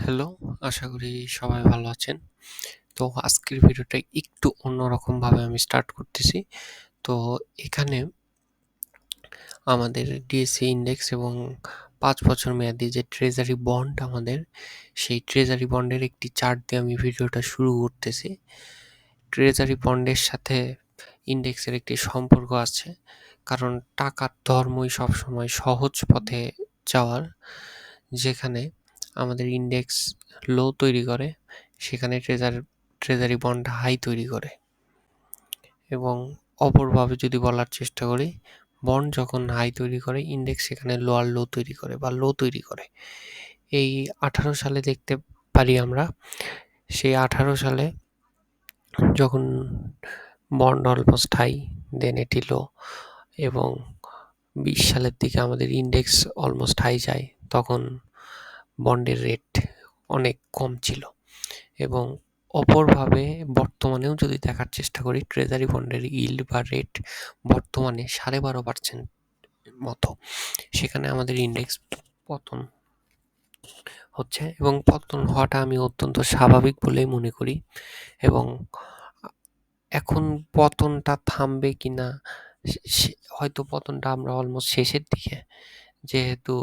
Hello, আশা করি সবাই ভালো আছেন। তো আজকের ভিডিওটা একটু অন্যরকমভাবে আমি স্টার্ট করতেছি। তো এখানে আমাদের ডিএসই ইন্ডেক্স এবং ৫ বছর মেয়াদি যে ট্রেজারি বন্ড আমাদের, সেই ট্রেজারি বন্ডের একটি চার্ট দিয়ে আমি ভিডিওটা শুরু করতেছি। ট্রেজারি বন্ডের সাথে ইন্ডেক্সের একটি সম্পর্ক আছে, কারণ টাকার ধর্মই সবসময় সহজ পথে যাওয়ার। যেখানে আমাদের ইন্ডেক্স লো তৈরি করে, সেখানে ট্রেজারি বন্ড হাই তৈরি করে। এবং অপরভাবে যদি বলার চেষ্টা করি, বন্ড যখন হাই তৈরি করে, ইন্ডেক্স সেখানে লো আর লো তৈরি করে বা লো তৈরি করে। এই 18 সালে দেখতে পারি আমরা, সেই 18 সালে যখন বন্ড অলমোস্ট হাই, দেন এটি লো, এবং 20 সালের দিকে আমাদের ইন্ডেক্স অলমোস্ট হাই যায়, তখন বন্ডের রেট অনেক কম ছিল। এবং অপরভাবে বর্তমানেও যদি দেখার চেষ্টা করি, ট্রেজারি বন্ডের ইল্ড বা রেট বর্তমানে 12.5% মতো। সেখানে আমাদের ইন্ডেক্স পতন হচ্ছে, এবং পতন হওয়াটা আমি অত্যন্ত স্বাভাবিক বলেই মনে করি। এবং এখন পতনটা থামবে কিনা, হয়তো পতনটা আমরা অলমোস্ট শেষের দিকে, যেহেতু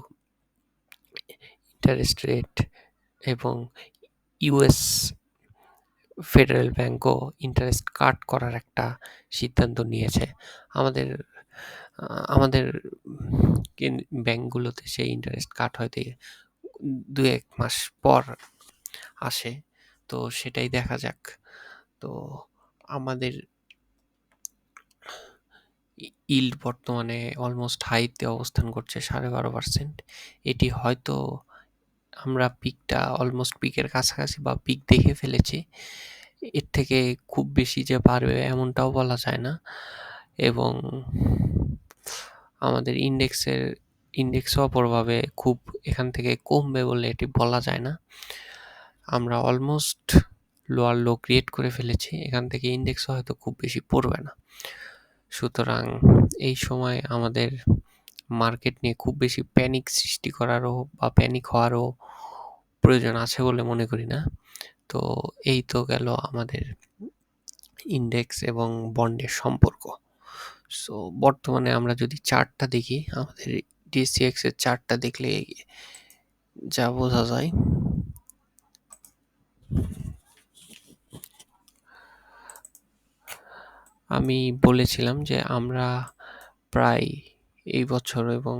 ইন্টারেস্ট রেট এবং ইউএস ফেডারেল ব্যাংকও ইন্টারেস্ট কাট করার একটা সিদ্ধান্ত নিয়েছে। আমাদের আমাদের ব্যাংকগুলোতে সেই ইন্টারেস্ট কাট হয়তো 2-1 মাস পর আসে, তো সেটাই দেখা যাক। তো আমাদের ইল্ড বর্তমানে অলমোস্ট হাইতে অবস্থান করছে 12.5%। এটি হয়তো আমরা পিকটা অলমোস্ট পিকের কাছাকাছি বা পিক দেখে ফেলেছি। এর থেকে খুব বেশি যে বাড়বে এমনটাও বলা যায় না। এবং আমাদের ইন্ডেক্সও অপরভাবে খুব এখান থেকে কমবে বলে এটি বলা যায় না। আমরা অলমোস্ট লোয়ার লো ক্রিয়েট করে ফেলেছি, এখান থেকে ইন্ডেক্সও হয়তো খুব বেশি পড়বে না। সুতরাং এই সময় আমাদের মার্কেট নিয়ে খুব বেশি প্যানিক সৃষ্টি করারও বা প্যানিক হওয়ারও প্রয়োজন আছে বলে মনে করি না। তো এই তো গেল আমাদের ইন্ডেক্স এবং বন্ডের সম্পর্ক। সো বর্তমানে আমরা যদি চার্টটা দেখি, আমাদের ডিএসইএক্স এর চার্টটা দেখলে যা বোঝা যায়, আমি বলেছিলাম যে আমরা প্রায় এই বছর এবং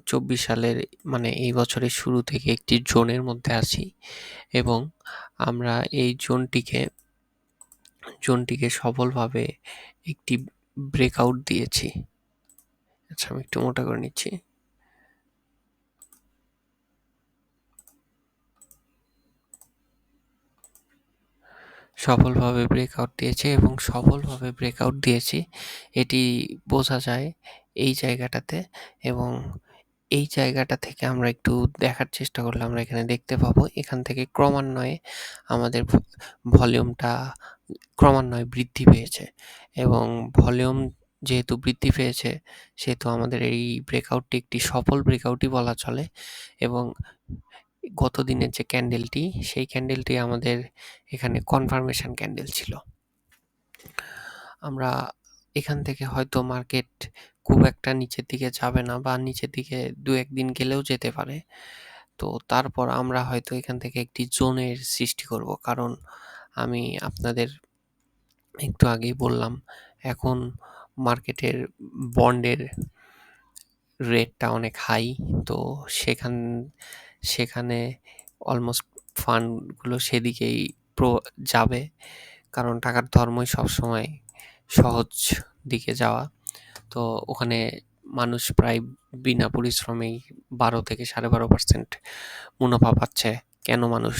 24 সালের মানে এই বছরের শুরু থেকে একটি জোনের মধ্যে আছি, এবং আমরা এই জোনটিকে সফলভাবে একটি ব্রেকআউট দিয়েছি। আচ্ছা, আমি একটু মোটা করে নিচ্ছি। সফলভাবে ব্রেকআউট দিয়েছে, এবং সফলভাবে ব্রেকআউট দিয়েছি এটি বোঝা যায় এই জায়গাটাতে। এবং এই জায়গাটা থেকে আমরা একটু দেখার চেষ্টা করলে আমরা এখানে দেখতে পাবো, এখান থেকে ক্রমান্বয়ে আমাদের ভলিউমটা ক্রমান্বয়ে বৃদ্ধি পেয়েছে। এবং ভলিউম যেহেতু বৃদ্ধি পেয়েছে, সেহেতু আমাদের এই ব্রেকআউটটি একটি সফল ব্রেকআউটই বলা চলে। এবং গত দিনের যে ক্যান্ডেলটি, সেই ক্যান্ডেলটি আমাদের এখানে কনফার্মেশন ক্যান্ডেল ছিল। আমরা এখান থেকে হয়তো মার্কেট খুব একটা নিচের দিকে যাবে না, বা নিচের দিকে 2-1 দিন গেলেও যেতে পারে। তো তারপর আমরা হয়তো এখান থেকে একটি জোনের সৃষ্টি করব, কারণ আমি আপনাদের একটু আগেই বললাম, এখন মার্কেটের বন্ডের রেটটা অনেক হাই। তো সেখানে অলমোস্ট ফান্ডগুলো সেদিকেই যাবে, কারণ টাকার ধর্মই সবসময় সহজ দিকে যাওয়া। তো ওখানে মানুষ প্রায় বিনা পরিশ্রমেই 12 থেকে 12.5% মুনাফা পাচ্ছে। কেন মানুষ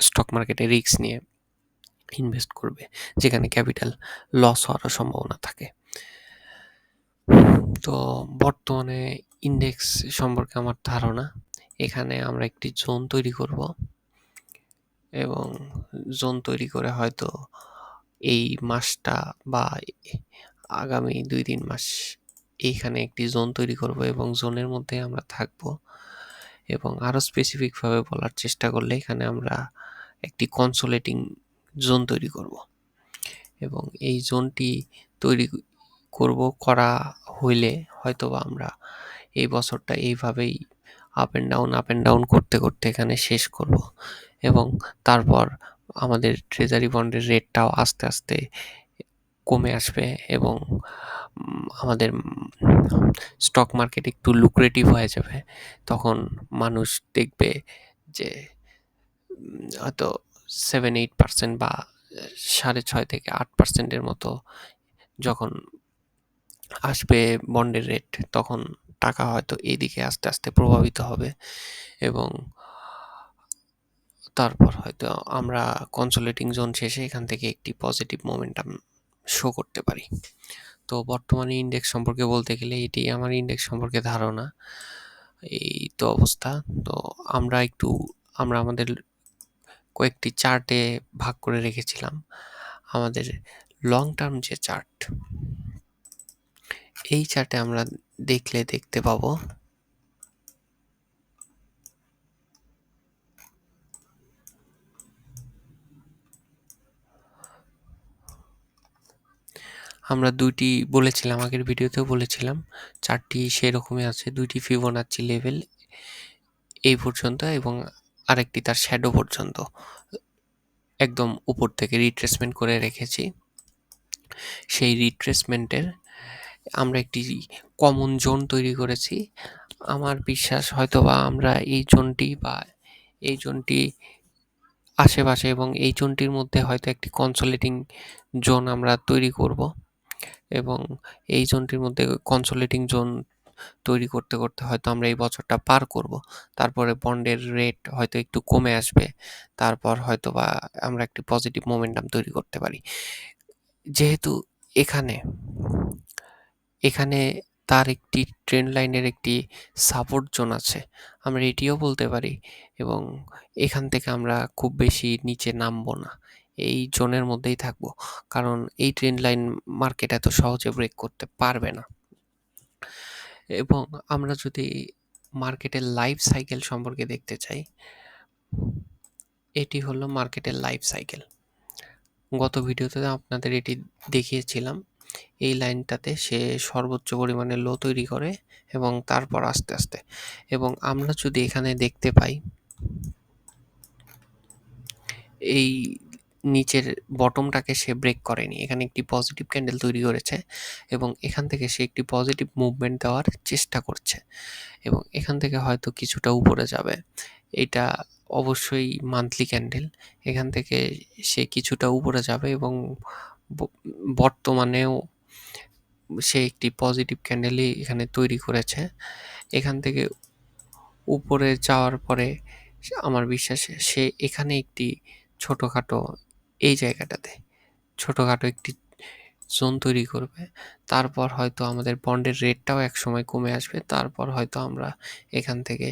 স্টক মার্কেটে রিস্ক নিয়ে ইনভেস্ট করবে, যেখানে ক্যাপিটাল লস হওয়ারও সম্ভাবনা থাকে? তো বর্তমানে ইন্ডেক্স সম্পর্কে আমার ধারণা, এখানে আমরা একটি জোন তৈরি করব, এবং জোন তৈরি করে হয়তো এই মাসটা বা আগামী 2-3 মাস এইখানে একটি জোন তৈরি করব, এবং জোনের মধ্যে আমরা থাকব। এবং আরও স্পেসিফিকভাবে বলার চেষ্টা করলে এখানে আমরা একটি কনসোলেটিং জোন তৈরি করব এবং এই জোনটি তৈরি করা হইলে হয়তোবা আমরা এই বছরটা এইভাবেই আপ অ্যান্ড ডাউন করতে করতে এখানে শেষ করব এবং তারপর আমাদের ট্রেজারি বন্ডের রেটটাও আস্তে আস্তে কমে আসবে এবং আমাদের স্টক মার্কেট একটু লুক্রেটিভ হয়ে যাবে। তখন মানুষ দেখবে যে হয়তো 7-8% বা 6.5 থেকে 8%-এর মতো যখন আসবে বন্ডের রেট, তখন টাকা হয়তো এইদিকে আস্তে আস্তে প্রভাবিত হবে এবং তারপর হয়তো আমরা কনসোলেটিং জোন শেষে এখান থেকে একটি পজিটিভ মোমেন্টাম শো করতে পারি। তো বর্তমানে ইন্ডেক্স সম্পর্কে বলতে গেলে এটি আমার ইন্ডেক্স সম্পর্কে ধারণা। এই তো অবস্থা। তো আমরা আমাদের কয়েকটি চার্টে ভাগ করে রেখেছিলাম। আমাদের লং টার্ম যে চার্ট, এই চার্টে আমরা দেখতে পাবো আমরা দুইটি বলেছিলাম, আগের ভিডিওতেও বলেছিলাম, চারটি সেরকমই আছে। দুইটি ফিবোনাচ্চি লেভেল এই পর্যন্ত এবং আরেকটি তার শ্যাডো পর্যন্ত একদম উপর থেকে রিট্রেসমেন্ট করে রেখেছি। সেই রিট্রেসমেন্টের আমরা একটি কমন জোন তৈরি করেছি। আমার বিশ্বাস হয়তোবা আমরা এই জোনটি আশেপাশে এবং এই জোনটির মধ্যে হয়তো একটি কনসোলেটিং জোন আমরা তৈরি করব এবং এই জোনটির মধ্যে কনসোলেটিং জোন তৈরি করতে করতে হয়তো আমরা এই বছরটা পার করব। তারপরে বন্ডের রেট হয়তো একটু কমে আসবে, তারপর হয়তো বা আমরা একটি পজিটিভ মোমেন্টাম তৈরি করতে পারি। যেহেতু এখানে এখানে তার একটি ট্রেন্ড লাইনের একটি সাপোর্ট জোন আছে, আমরা এটিও বলতে পারি এবং এখান থেকে আমরা খুব বেশি নিচে নামবো না, এই জোনের মধ্যেই থাকবো, কারণ এই ট্রেন্ড লাইন মার্কেট এত সহজে ব্রেক করতে পারবে না। এবং আমরা যদি মার্কেটের লাইফ সাইকেল সম্পর্কে দেখতে চাই, এটি হলো মার্কেটের লাইফ সাইকেল। গত ভিডিওতে আপনাদের এটি দেখিয়েছিলাম। এই লাইনটাতে সে সর্বোচ্চ পরিমাণে লো তৈরি করে এবং তারপর আস্তে আস্তে, এবং আমরা যদি এখানে দেখতে পাই এই নিচের বটমটাকে সে ব্রেক করেনি, এখানে একটি পজিটিভ ক্যান্ডেল তৈরি করেছে এবং এখান থেকে সে একটি পজিটিভ মুভমেন্ট দেওয়ার চেষ্টা করছে এবং এখান থেকে হয়তো কিছুটা উপরে যাবে। এটা অবশ্যই মান্থলি ক্যান্ডেল, এখান থেকে সে কিছুটা উপরে যাবে এবং বর্তমানেও সে একটি পজিটিভ ক্যান্ডেলই এখানে তৈরি করেছে। এখান থেকে উপরে যাওয়ার পরে আমার বিশ্বাস সে এখানে একটি ছোটোখাটো, এই জায়গাটাতে ছোটোখাটো একটি জোন তৈরি করবে। তারপর হয়তো আমাদের বন্ডের রেটটাও একসময় কমে আসবে, তারপর হয়তো আমরা এখান থেকে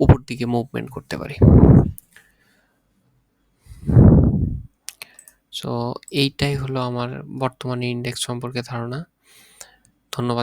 উপর দিকে মুভমেন্ট করতে পারি। সো এইটাই হলো আমার বর্তমানে ইন্ডেক্স সম্পর্কে ধারণা। ধন্যবাদ।